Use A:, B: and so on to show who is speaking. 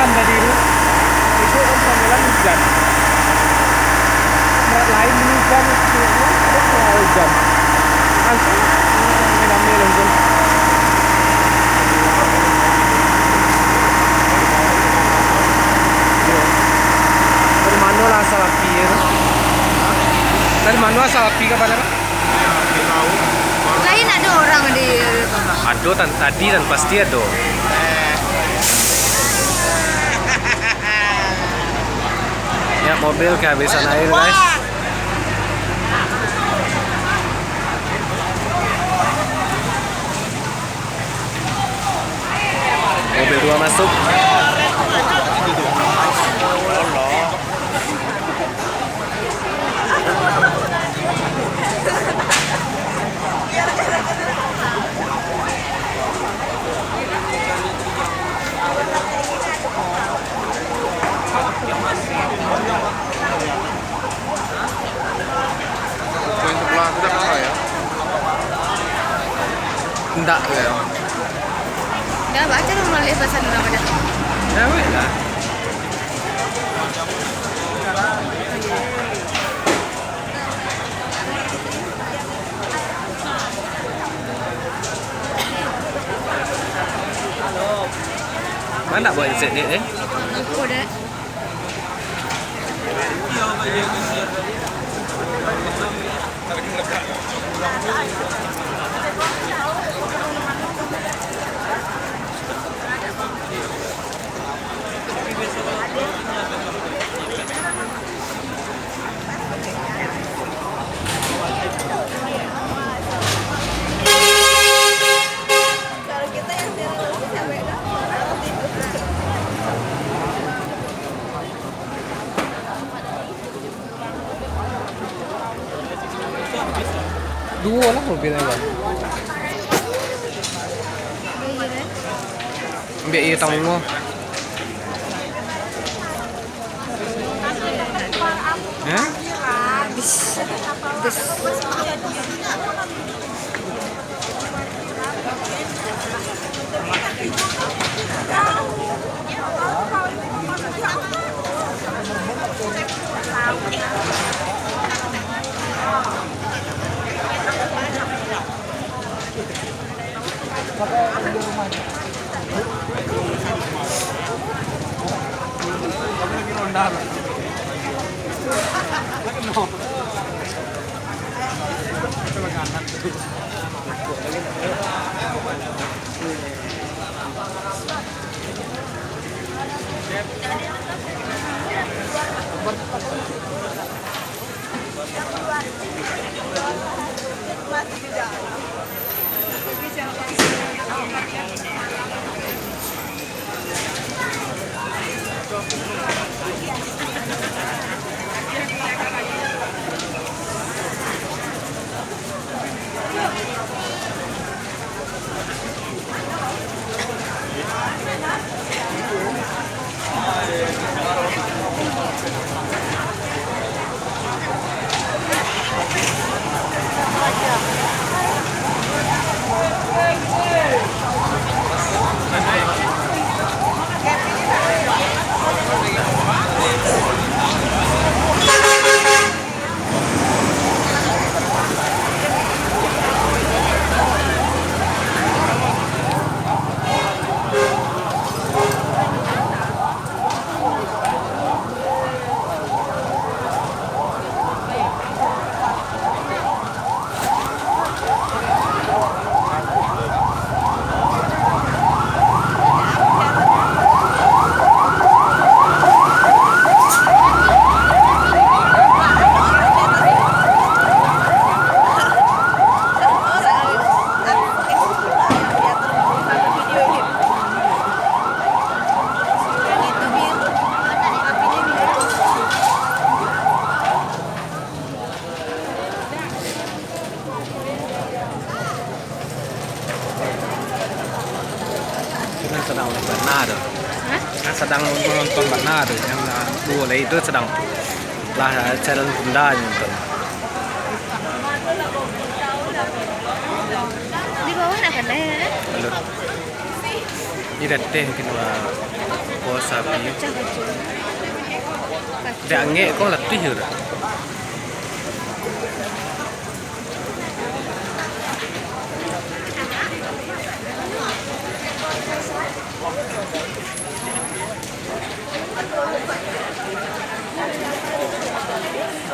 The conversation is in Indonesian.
A: hujan tadi itu om bilang hujan. Tempat lain hujan itu hujan. Langsung mengambil langsung. Dari mana lah asal api ya? Dari mana asal api kapan apa?
B: Lain ada orang di.
A: Ada tadi dan pasti ada. Ya mobil kehabisan air guys. Mobil 2 masuk.
C: Poin sebelah kita kan ya?
A: Enggak ya.
B: Dah baca dong melalui bahasa nama dah.
A: Ya weh lah. Mana buat set dia eh?
B: Aku dah.
A: Dua lah mobilnya bang. Ambil iya tanggung mo. Hah?
B: Bis.
A: Sedang nonton nada. Sedang menonton nada yang dua itu sedang lah channel bunda nonton.
B: Di bawah nak kan?
A: Ini teh kita ko sabi
B: Pecah kecil.
A: da nge ko la tu hira